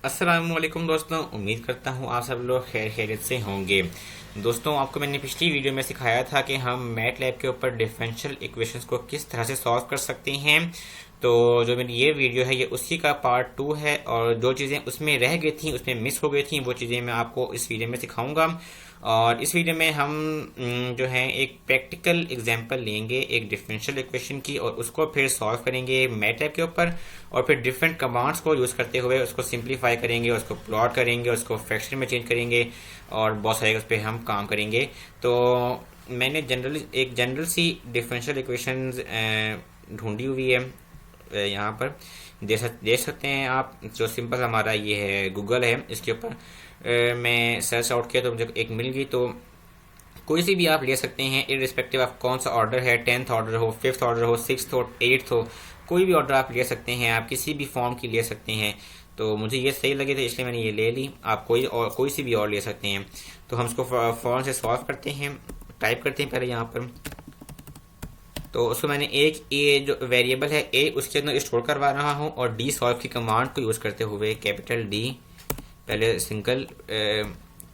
अस्सलाम वालेकुम दोस्तों, उम्मीद करता हूँ आप सब लोग खैर खैरियत से होंगे। दोस्तों, आपको मैंने पिछली वीडियो में सिखाया था कि हम मैटलैब के ऊपर डिफरेंशियल इक्वेशंस को किस तरह से सॉल्व कर सकते हैं। तो जो मेरी ये वीडियो है ये उसी का पार्ट 2 है, और जो चीज़ें उसमें रह गई थी, उसमें मिस हो गई थी, वो चीज़ें मैं आपको इस वीडियो में सिखाऊंगा। और इस वीडियो में हम जो है एक प्रैक्टिकल एग्जांपल लेंगे एक डिफरेंशियल इक्वेशन की, और उसको फिर सॉल्व करेंगे मैटलैब के ऊपर, और फिर डिफरेंट कमांड्स को यूज़ करते हुए उसको सिंप्लीफाई करेंगे, उसको प्लॉट करेंगे, उसको फ्रैक्शन में चेंज करेंगे, और बहुत सारे उस पर हम काम करेंगे। तो मैंने जनरल सी डिफरेंशियल इक्वेशंस ढूंढी हुई है, यहाँ पर देख सकते हैं आप। जो सिंपल हमारा ये है गूगल है, इसके ऊपर मैं सर्च आउट किया तो मुझे एक मिल गई। तो कोई सी भी आप ले सकते हैं, इरिस्पेक्टिव ऑफ कौन सा ऑर्डर है, 10th ऑर्डर हो, 5th ऑर्डर हो, 6th हो, 8th हो, कोई भी ऑर्डर आप ले सकते हैं, आप किसी भी फॉर्म की ले सकते हैं। तो मुझे ये सही लगे तो इसलिए मैंने ये ले ली। आप कोई सी भी और ले सकते हैं। तो हम इसको फौरन से सॉल्व करते हैं। टाइप करते हैं पहले यहाँ पर। तो उसको मैंने एक ए जो वेरिएबल है ए, उसके अंदर स्टोर करवा रहा हूँ, और डी सॉल्व की कमांड को यूज़ करते हुए कैपिटल डी, पहले single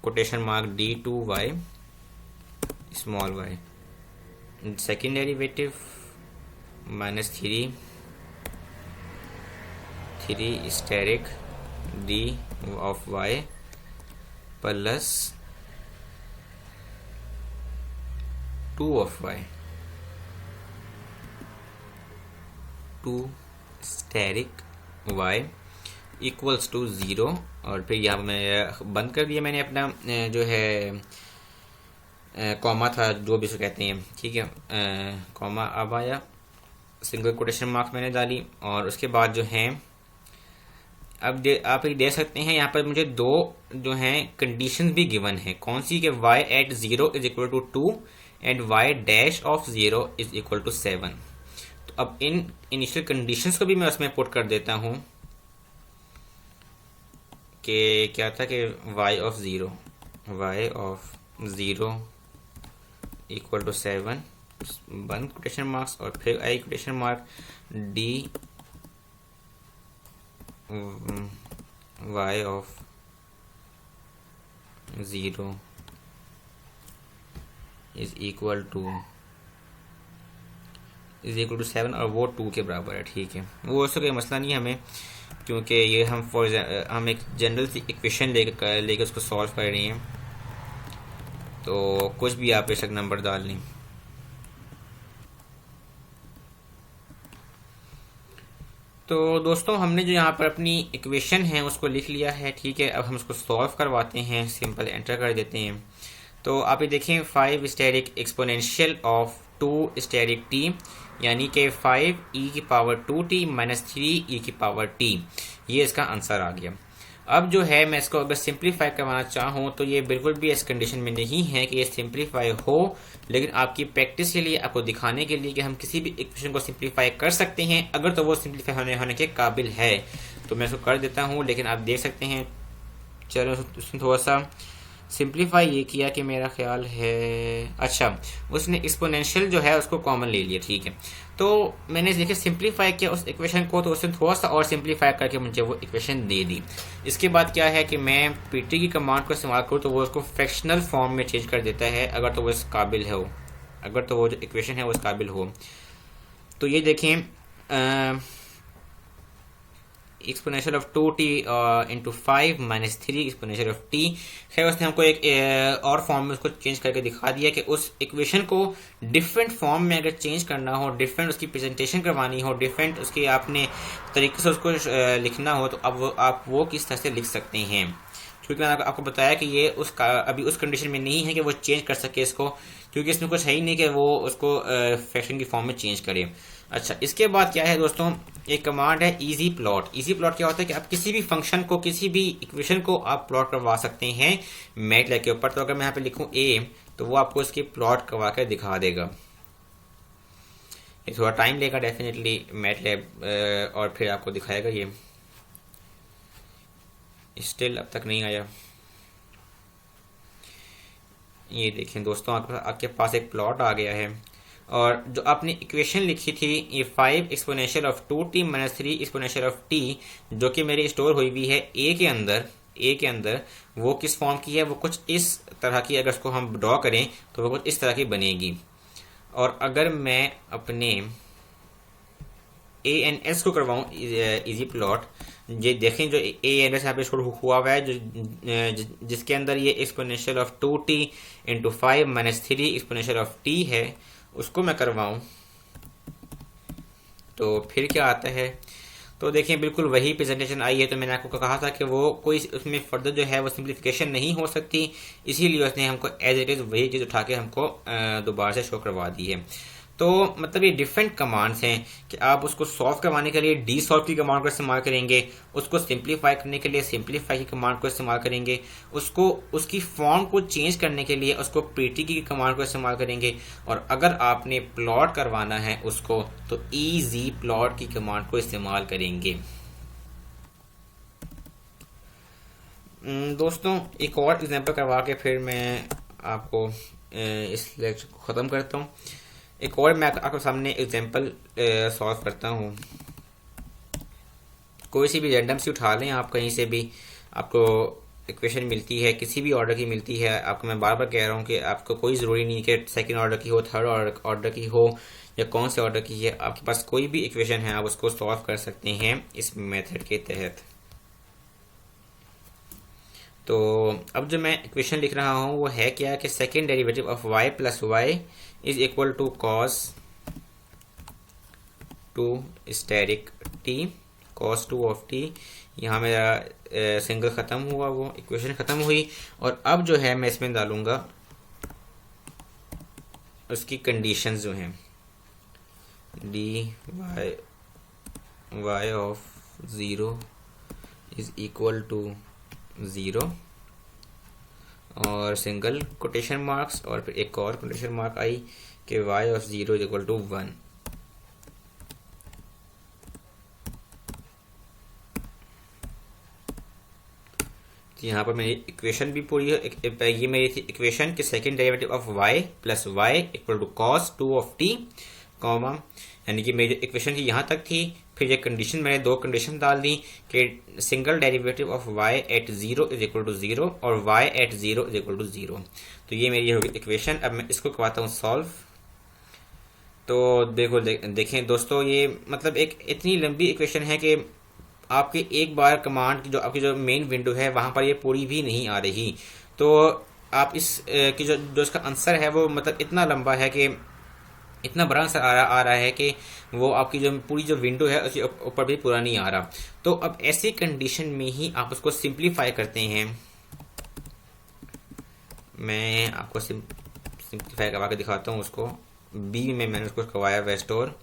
quotation mark D2y small Y, second derivative -3 asterisk d of y plus 2 of y, 2 asterisk y equals to 0। और फिर यहाँ मैं बंद कर दिया मैंने अपना जो है कॉमा था, जो भी इसको कहते हैं, ठीक है, कॉमा अब आया, सिंगल कोटेशन मार्क्स मैंने डाली, और उसके बाद जो है अब आप ये देख सकते हैं यहाँ पर मुझे दो जो हैं कंडीशंस भी गिवन है। कौन सी? कि y at 0 is equal to 2 and y dash of 0 is equal to 7। तो अब इन इनिशियल कंडीशंस को भी मैं उसमें पुट कर देता हूँ कि क्या था कि y ऑफ 0 इक्वल टू 7, बंद कोटेशन मार्क्स, और फिर I quotation mark D y of 0 is equal to 7, और वो 2 के बराबर है। ठीक है, वो उसका कोई मसला नहीं है हमें, क्योंकि ये हम एक जनरल सी इक्वेशन लेकर उसको सॉल्व कर रहे हैं। तो कुछ भी आप बेशक नंबर डाल लें। तो दोस्तों, हमने जो यहाँ पर अपनी इक्वेशन है उसको लिख लिया है। ठीक है, अब हम उसको सॉल्व करवाते हैं। सिंपल एंटर कर देते हैं। तो आप ये देखें, 5 asterisk exponential of 2 asterisk T, यानी कि 5e⁻2t माइनस 3e⁻t, ये इसका आंसर आ गया। अब जो है मैं इसको अगर सिंप्लीफाई करवाना चाहूँ तो ये बिल्कुल भी इस कंडीशन में नहीं है कि ये सिंप्लीफाई हो, लेकिन आपकी प्रैक्टिस के लिए, आपको दिखाने के लिए कि हम किसी भी इक्वेशन को सिंप्लीफाई कर सकते हैं अगर तो वो सिंप्लीफाई होने के काबिल है। तो मैं इसको कर देता हूँ, लेकिन आप देख सकते हैं, चलो उसमें थोड़ा सा सिंप्लीफाई ये किया कि मेरा ख्याल है, अच्छा, उसने एक्सपोनेंशियल जो है उसको कॉमन ले लिया। ठीक है, तो मैंने देखिए सिंप्लीफाई किया उस इक्वेशन को, तो उसने थोड़ा सा और सिंप्लीफाई करके मुझे वो इक्वेशन दे दी। इसके बाद क्या है कि मैं पीटी की कमांड को इस्तेमाल करूँ तो वो उसको फ्रैक्शनल फॉर्म में चेंज कर देता है, अगर तो वो इस काबिल हो, अगर तो वो जो इक्वेशन है वो इस काबिल हो। तो ये देखें, exponential of 2t into 5 minus 3 exponential of t। खैर, उसने हमको एक और फॉर्म में उसको चेंज करके दिखा दिया कि उस इक्वेशन को डिफरेंट फॉर्म में अगर चेंज करना हो, डिफरेंट उसकी प्रेजेंटेशन करवानी हो, डिफरेंट उसके आपने तरीके से उसको लिखना हो, तो अब आप वो किस तरह से लिख सकते हैं। क्योंकि मैंने आपको बताया कि ये उसका अभी उस कंडीशन में नहीं है कि वो चेंज कर सके इसको, क्योंकि इसमें कुछ है ही नहीं कि वो उसको फ्रैक्शन की फॉर्म में चेंज करे। अच्छा, इसके बाद क्या है दोस्तों, एक कमांड है इजी प्लॉट। इजी प्लॉट क्या होता है कि आप किसी भी फंक्शन को, किसी भी इक्वेशन को आप प्लॉट करवा सकते हैं मैटलैब के ऊपर। तो अगर मैं यहाँ पे लिखूं ए, तो वो आपको इसकी प्लॉट करवा कर दिखा देगा। ये थोड़ा टाइम लेगा डेफिनेटली मैटलैब, और फिर आपको दिखाएगा। ये स्टिल अब तक नहीं आया। ये देखें दोस्तों, आपके पास एक प्लॉट आ गया है। और जो आपने इक्वेशन लिखी थी ये 5 exponential of 2t minus 3 exponential of t जो कि मेरी स्टोर हुई हुई है ए के अंदर वो किस फॉर्म की है, वो कुछ इस तरह की, अगर उसको हम ड्रॉ करें तो वो कुछ इस तरह की बनेगी। और अगर मैं अपने ए एन एस को करवाऊँ इजी प्लॉट, ये देखें जो ए एन एस यहाँ पे शुरू हुआ हुआ है जिसके अंदर ये exponential of 2t into 5 minus 3 exponential of t है, उसको मैं करवाऊँ तो फिर क्या आता है। तो देखें बिल्कुल वही प्रेजेंटेशन आई है। तो मैंने आपको कहा था कि वो कोई उसमें फर्दर जो है वो सिंप्लीफिकेशन नहीं हो सकती, इसीलिए उसने हमको एज इट इज़ वही चीज़ उठा के हमको दोबारा से शो करवा दी है। तो मतलब ये डिफरेंट कमांड्स हैं कि आप उसको सॉल्व करवाने के लिए डी सॉल्व की कमांड को इस्तेमाल करेंगे, उसको सिंप्लीफाई करने के लिए सिंप्लीफाई की कमांड को इस्तेमाल करेंगे, उसको उसकी फॉर्म को चेंज करने के लिए उसको प्रीटी की कमांड को इस्तेमाल करेंगे, और अगर आपने प्लॉट करवाना है उसको तो ईजी प्लॉट की कमांड को इस्तेमाल करेंगे। दोस्तों एक और एग्जांपल करवा के फिर मैं आपको इस लेक्चर को ख़त्म करता हूँ। एक और मैं आपके सामने एग्जांपल सॉल्व करता हूँ। कोई सी भी रैंडम सी उठा लें आप, कहीं से भी आपको इक्वेशन मिलती है, किसी भी ऑर्डर की मिलती है। आपको मैं बार बार कह रहा हूँ कि आपको कोई ज़रूरी नहीं कि सेकंड ऑर्डर की हो, थर्ड ऑर्डर की हो, या कौन से ऑर्डर की है। आपके पास कोई भी इक्वेशन है आप उसको सॉल्व कर सकते हैं इस मेथड के तहत। तो अब जो मैं इक्वेशन लिख रहा हूँ वो है क्या कि second derivative of y plus Y is equal to cos 2 asterisk t, cos 2 of t। यहाँ मेरा सिंगल ख़त्म हुआ, वो इक्वेशन ख़त्म हुई। और अब जो है मैं इसमें डालूँगा उसकी कंडीशंस जो हैं, D Y of 0 is equal to 0 और सिंगल कोटेशन मार्क्स, और फिर एक और कोटेशन मार्क आई कि y of 0 is equal to 1। यहाँ पर मेरी इक्वेशन भी पूरी है। ये मेरी थी इक्वेशन कि second derivative of y plus Y equal to cos 2 of t, comma, यानी कि मेरी इक्वेशन की यहाँ तक थी। फिर ये कंडीशन मैंने दो कंडीशन डाल दी कि single derivative of y at 0 is equal to 0 और y at 0 is equal to 0। तो ये मेरी होगी इक्वेशन। अब मैं इसको करवाता हूँ सॉल्व। तो देखो देखें दोस्तों, ये मतलब एक इतनी लंबी इक्वेशन है कि आपके एक बार कमांड की जो आपकी जो मेन विंडो है वहाँ पर ये पूरी भी नहीं आ रही। तो आप इस की जो इसका आंसर है वो मतलब इतना लंबा है कि इतना बड़ा आंसर आ रहा है कि वो आपकी जो पूरी जो विंडो है उसके ऊपर भी पूरा नहीं आ रहा। तो अब ऐसी कंडीशन में ही आप उसको सिंप्लीफाई करते हैं। मैं आपको सिंप्लीफाई करवा के दिखाता हूँ उसको। बी में मैंने उसको करवाया वेस्ट और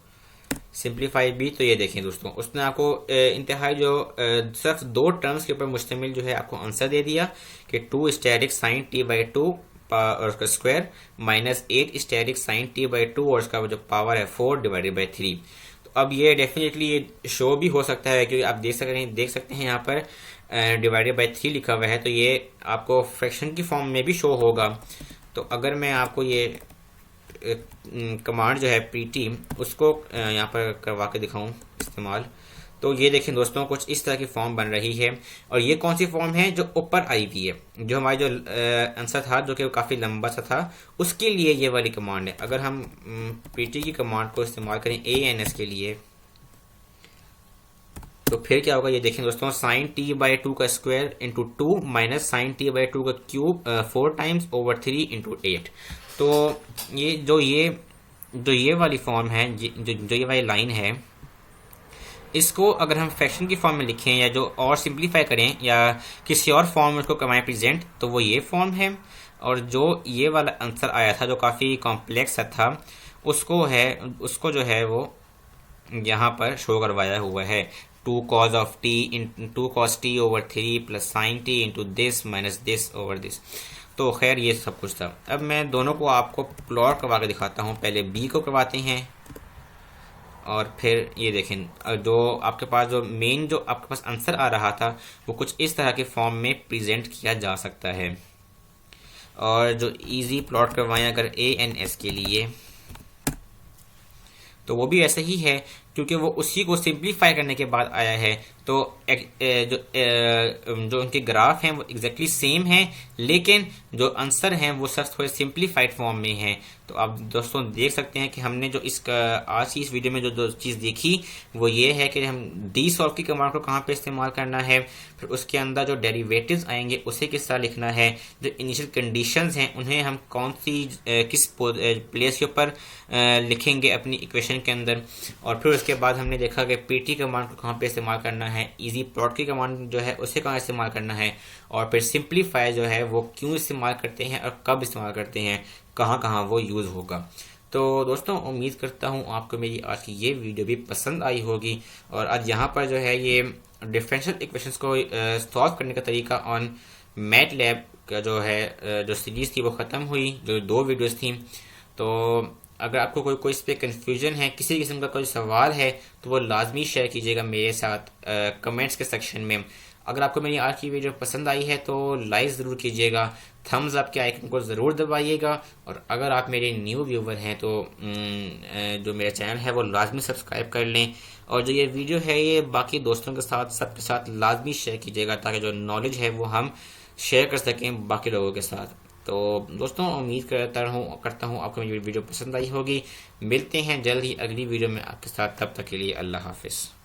सिंप्लीफाई बी। तो ये देखें दोस्तों, उसने आपको इंतहाई जो सिर्फ दो टर्म्स के ऊपर मुश्तमिल जो है आपको आंसर दे दिया कि 2 स्टेरिक साइन टी बाई 2 और उसका square minus 8 asterisk sine T by 2 और उसका जो पावर है 4 डिवाइडेड बाई 3। तो अब ये डेफिनेटली ये शो भी हो सकता है क्योंकि आप देख सकते हैं यहाँ पर डिवाइडेड बाई 3 लिखा हुआ है, तो ये आपको फ्रैक्शन की फॉर्म में भी शो होगा। तो अगर मैं आपको ये कमांड जो है प्रीटी उसको यहाँ पर करवा के दिखाऊं इस्तेमाल, तो ये देखें दोस्तों कुछ इस तरह की फॉर्म बन रही है। और ये कौन सी फॉर्म है जो ऊपर आई हुई है, जो हमारी जो आंसर था जो कि काफ़ी लंबा सा था उसके लिए ये वाली कमांड है। अगर हम प्रीटी की कमांड को इस्तेमाल करें ANS के लिए तो फिर क्या होगा, ये देखें दोस्तों, साइन टी बाई 2 का square into 2 minus sine T by 2 का क्यूब 4 टाइम्स ओवर 3 इंटू 8। तो ये वाली फॉर्म है, जो ये वाली लाइन है, इसको अगर हम फ्रैक्शन की फॉर्म में लिखें या जो और सिंप्लीफाई करें या किसी और फॉर्म में उसको करवाएं प्रेजेंट, तो वो ये फॉर्म है। और जो ये वाला आंसर आया था जो काफ़ी कॉम्प्लेक्स था उसको जो है वो यहाँ पर शो करवाया हुआ है 2 cos t over 3 plus sign t into this minus this over this. तो खैर ये सब कुछ था। अब मैं दोनों को आपको प्लॉट करवा के दिखाता हूँ। पहले बी को करवाते हैं और फिर ये देखें जो आपके पास जो आपके पास आंसर आ रहा था वो कुछ इस तरह के फॉर्म में प्रेजेंट किया जा सकता है। और जो इजी प्लॉट करवाएं अगर ANS के लिए, तो वो भी ऐसा ही है, क्योंकि वो उसी को सिंप्लीफाई करने के बाद आया है। तो जो उनके ग्राफ हैं वो एग्जैक्टली सेम हैं, लेकिन जो आंसर हैं वो सब थोड़े सिंप्लीफाइड फॉर्म में हैं। तो आप दोस्तों देख सकते हैं कि हमने जो आज की इस वीडियो में जो चीज़ देखी वो ये है कि हम डी सॉल्व की कमांड को कहाँ पे इस्तेमाल करना है, फिर उसके अंदर जो डेरिवेटिव्स आएंगे उसे किस तरह लिखना है, जो इनिशियल कंडीशंस हैं उन्हें हम कौन सी किस प्लेस के ऊपर लिखेंगे अपनी इक्वेशन के अंदर, और फिर उसके बाद हमने देखा कि पीटी कमांड को कहाँ पे इस्तेमाल करना है, इजी प्लॉट की कमांड जो है उसे कहाँ इस्तेमाल करना है, और फिर सिंप्लीफाई जो है वो क्यों इस्तेमाल करते हैं और कब इस्तेमाल करते हैं, कहाँ कहाँ वो यूज़ होगा। तो दोस्तों उम्मीद करता हूँ आपको मेरी आज की ये वीडियो भी पसंद आई होगी। और आज यहाँ पर जो है ये डिफरेंशियल इक्वेशंस को सॉल्व करने का तरीका ऑन मैटलैब का जो है जो सीरीज़ थी वो ख़त्म हुई, जो 2 वीडियोस थी। तो अगर आपको कोई इस पर कन्फ्यूजन है, किसी किस्म का कोई सवाल है, तो वो लाजमी शेयर कीजिएगा मेरे साथ कमेंट्स के सेक्शन में। अगर आपको मेरी आज की वीडियो पसंद आई है तो लाइक ज़रूर कीजिएगा, थम्स अप के आइकन को ज़रूर दबाइएगा, और अगर आप मेरे न्यू व्यूवर हैं तो जो मेरा चैनल है वो लाजमी सब्सक्राइब कर लें, और जो ये वीडियो है ये बाकी दोस्तों के साथ सबके साथ लाजमी शेयर कीजिएगा, ताकि जो नॉलेज है वो हम शेयर कर सकें बाकी लोगों के साथ। तो दोस्तों उम्मीद करता हूँ आपको मेरी वीडियो पसंद आई होगी। मिलते हैं जल्द ही अगली वीडियो में आपके साथ, तब तक के लिए अल्लाह हाफिज़।